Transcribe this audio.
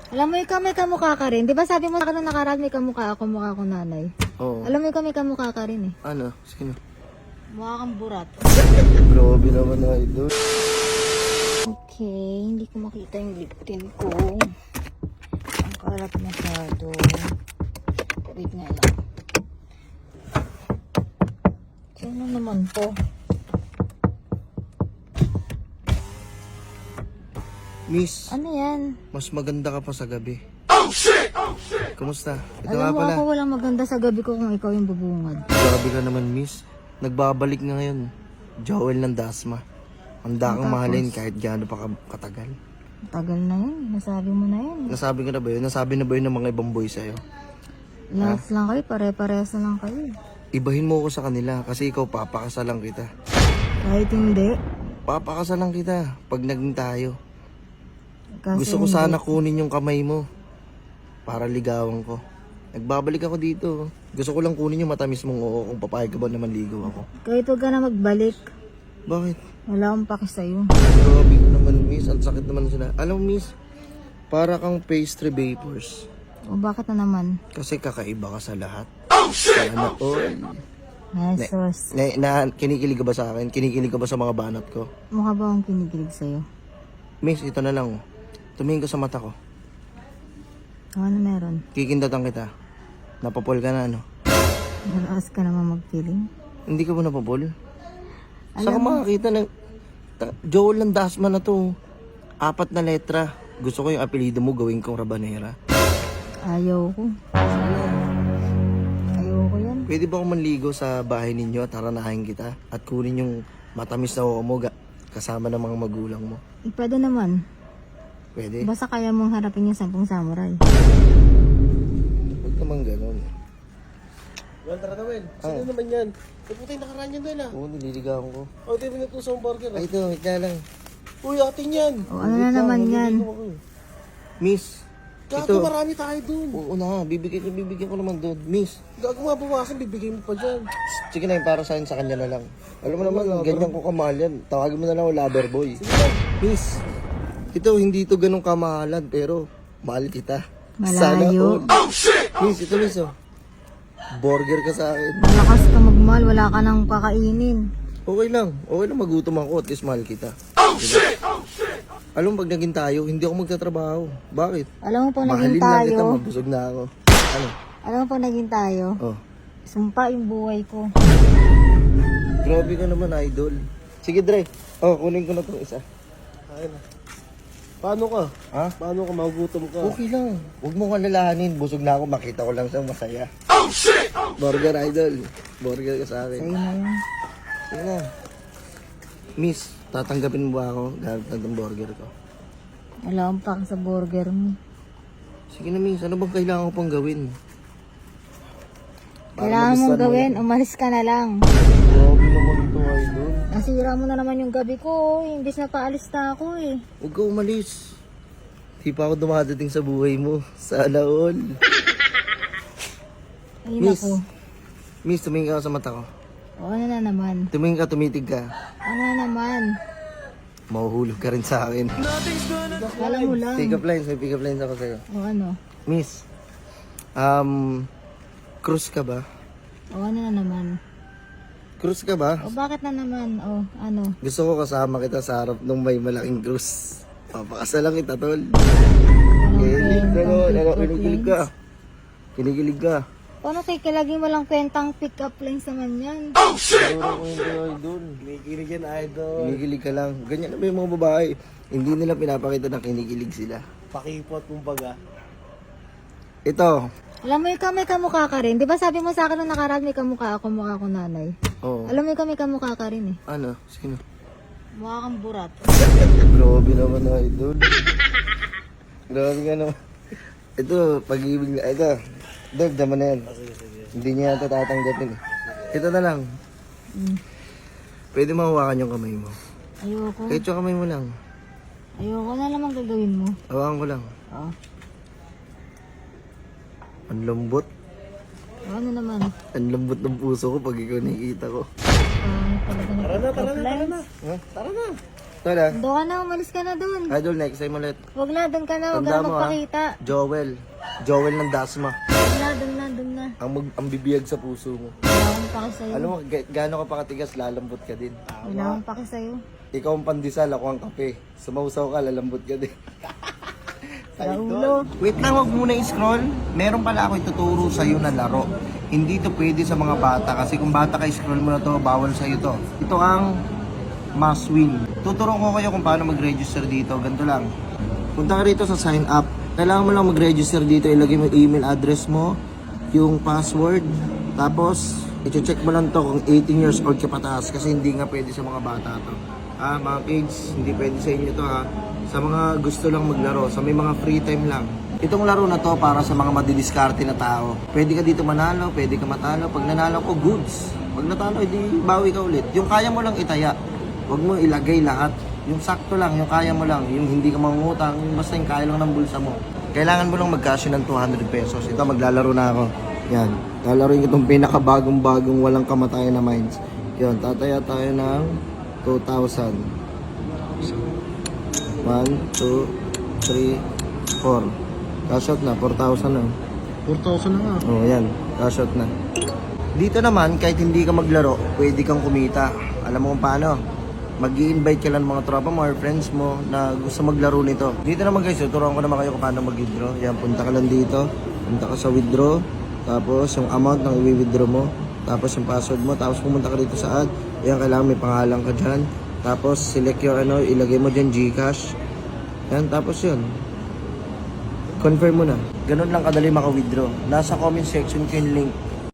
Alam mo, ikaw may kamukha ka rin. Di ba sabi mo sa akin nung nakaraan may kamukha ako, mukha akong nanay? Oo. Alam mo, ikaw may kamukha ka rin eh. Ano? Sino? Mukha kang burat. Grabe naman idol. Okay, hindi ko makita yung lip tint ko. Ang kalat masyado. Wait nga lang. Sino naman to? Miss, Ano yan? mas maganda ka pa sa gabi. Oh shit! Kumusta? Ito nga Alam mo pala. ako walang maganda sa gabi ko kung ikaw yung bubungad. Grabe ka naman, miss. Nagbabalik nga ngayon. Joel ng Dasma. Handa kang Tapos? mahalin kahit gaano pa katagal. Tagal na yun. Nasabi mo na yun. Nasabi ko na ba yun? Nasabi na ba yun ng mga ibang boy sa'yo? Lahat lang kayo. Pare-parehas na lang kayo. Ibahin mo ko sa kanila kasi ikaw papakasalan kita. Kahit hindi. Papakasalan kita pag naging tayo. Kasi Gusto ko hindi. sana kunin yung kamay mo para ligawan ko. Nagbabalik ako dito. Gusto ko lang kunin yung matamis mong oo kung papayag ka ba naman ligaw ako. Kahit huwag ka na magbalik. Bakit? Wala akong paki sa'yo. Grabe ko naman, miss. Ang sakit naman sila. Alam mo, miss, para kang pastry vapors. O bakit na naman? Kasi kakaiba ka sa lahat. Oh, shit! Sana all. Jesus. Kinikilig ka ba sa akin? Kinikilig ka ba sa mga banat ko? Mukha ba akong kinikilig sa'yo? Miss, ito na lang. Tumingin ka sa mata ko. Ano meron? Kikindatan kita. Napapol ka na, ano? Malakas ka naman mag-feeling. Hindi ka ba napapol? Alam Saka mo- makakita ng Joel ng Dasma na to. 4 na letra. Gusto ko yung apelido mo gawin kong Rabanera. Ayaw ko. Ayaw ko yan. Pwede ba akong manligo sa bahay ninyo at haranahin kita? At kunin yung matamis na oo mo kasama ng mga magulang mo? Pwede naman. Pwede? Basta kaya mong harapin yung 10 samurai. Huwag naman ganun. Well, tara na, Well. Sino naman yan? Puputi nakaraan yan, Well, ah. Oo, nililigawan ko. O, di mo natuso ang burger, ah. Ay, ito, wait na lang. Uy, atin yan. O ano na naman yan? Miss, Gago, marami tayo dun. oo na, bibigyan ko naman doon. Miss, Gago, mabawasan, bibigay mo pa dyan. sige na yung para sa kanya na lang. Alam mo naman, ganyan ko kamahal yan. Tawagin mo na lang ako lover boy. Miss, ito hindi ito ganun kamahalan pero mahal kita. Malayo. Sana all. Miss, ito miss oh. Burger ka sa akin. Malakas ka magmahal, wala ka nang kakainin. Okay lang magutom ako at least mahal kita. Oh shit! Alam mo pag naging tayo, hindi ako magtatrabaho. Bakit? Alam mo pag Mahalin naging lang kita, tayo, mabusog na ako. Ano? alam mo pag naging tayo, Oh. sumpa yung buhay ko. Grabe ka naman, idol. Sige, Dre. Oh, kunin ko na itong isa. Ayun na. Paano ka? Ha? Paano ka? Magutom ka? Okay lang. Huwag mo kalalahanin. Busog na ako. Makita ko lang siyang masaya. Oh, shit! Burger, idol. Burger ka sa akin. Sa'yo na yun. Sige na. Miss, tatanggapin mo ba ako gamit ng burger ko? Wala akong paki sa burger mo. Sige na, miss. Ano bang kailangan ko pang gawin? Para Kailangan mong magustuhan mo gawin, na. umalis ka na lang. Grabe naman ito, idol. Nasira mo na naman yung gabi ko, imbis na paalis na ako eh. Huwag ka umalis. Di pa ako dumadating sa buhay mo. Sana all. Ay Miss. naku. Miss, tumingin ka sa mata ko. O ano na naman? Tumingin ka, tumitig ka. Ano na naman? Mahuhulog ka rin sa akin. Kala mo lang. Pick up lines, may pick up lines ako sa'yo. O ano? Miss, cruise ka ba? O ano na naman? Cruise ka ba? O bakit na naman? O ano? Gusto ko kasama kita sa harap ng may malaking cruise. Papakasalan kita, tol. Kinikilig ka. Kinikilig ka. Paano kikilagin mo lang kwentang pick up lines naman yan? Siguro ko hindi, idol. Kinikilig yan, idol. Kinikilig ka lang. Ganyan na ba yung mga babae? Hindi nila pinapakita na kinikilig sila. Pakipot, kumbaga. Ito. Alam mo, ikaw may kamukha ka rin. Di ba sabi mo sa akin nung nakaraan may kamukha ako, mukha akong nanay? Oh. Alam mo, ikaw may kamukha ka rin eh. Ano? Sino? Mukha kang burat. Grabe naman, idol. Grabe ka naman. Ito, pag-ibig na. Ito. Dog, naman na yan. Hindi niya yata tatanggapin eh. Ito na lang. Pwede mahawakan yung kamay mo. Ayoko. Kahit yung kamay mo lang. Ayoko na naman gagawin mo. Hawakan ko lang. O. Ang lambot. O ano naman? Ang lambot ng puso ko pag ikaw nakikita ko. Talaga Tara na, tara na, tara na. Ha? Tara na. Tol ah. Doon ka na, umalis ka na doon. Idol, next time ulit. Huwag na, doon ka na. Huwag Tanda ka mo, magpakita. Joel. Joel ng Dasma. Huwag na, doon na. Ang bibiyag sa puso mo. Wala akong paki sa'yo. Alam mo, gaano ka pa katigas, lalambot ka din. Wala akong paki sa'yo. Ikaw ang pandesal, ako ang kape. Sumausaw ka, lalambot ka din. Raulo. Wait lang, huwag muna i-scroll. Meron pala ako ituturo sa'yo na laro. Hindi to pwede sa mga bata kasi kung bata ka, scroll mo na to, bawal sa'yo to. Ito ang must win. Tuturuan ko kayo kung paano mag-register dito. Ganito lang. Punta ka rito sa sign up. Kailangan mo lang mag-register dito. Ilagay mo yung email address mo, yung password. Tapos, i-check mo lang to kung 18 years old ka pataas kasi hindi nga pwede sa mga bata to. Mga kids, hindi pwede sa inyo to ha. Sa mga gusto lang maglaro, sa may mga free time lang. Itong laro na to para sa mga madidiskarte na tao. Pwede ka dito manalo, pwede ka matalo. Pag nanalo ko, goods. Pag natalo, edi bawi ka ulit. Yung kaya mo lang itaya. Huwag mo ilagay lahat. Yung sakto lang, yung kaya mo lang. Yung hindi ka mangungutang, yung basta yung kaya lang ng bulsa mo. Kailangan mo lang mag-cash ng 200 pesos. Ito, maglalaro na ako. Yan. Lalaroin ko itong pinakabagong-bagong walang kamatayan na mines. Yan, tataya tayo ng 2,000. 1, 2, 3, 4. Cash out na, 4,000 na. 4,000 na nga. Oo, yan. Cash out na. Dito naman, kahit hindi ka maglaro, pwede kang kumita. Alam mo kung paano? Mag-i-invite ka lang ng mga tropa mo or friends mo na gusto maglaro nito. Dito naman guys, tuturuan ko naman kayo kung paano mag-withdraw. Yan, punta ka lang dito. Punta ka sa withdraw. Tapos yung amount ng i-withdraw mo. Tapos yung password mo. Tapos pumunta ka dito sa ad. Yan, kailangan may pangalan ka dyan. Tapos select yung ilagay mo dyan Gcash. Yan, tapos yun. Confirm mo na. Ganun lang kadali maka-withdraw. Nasa comment section ko yung link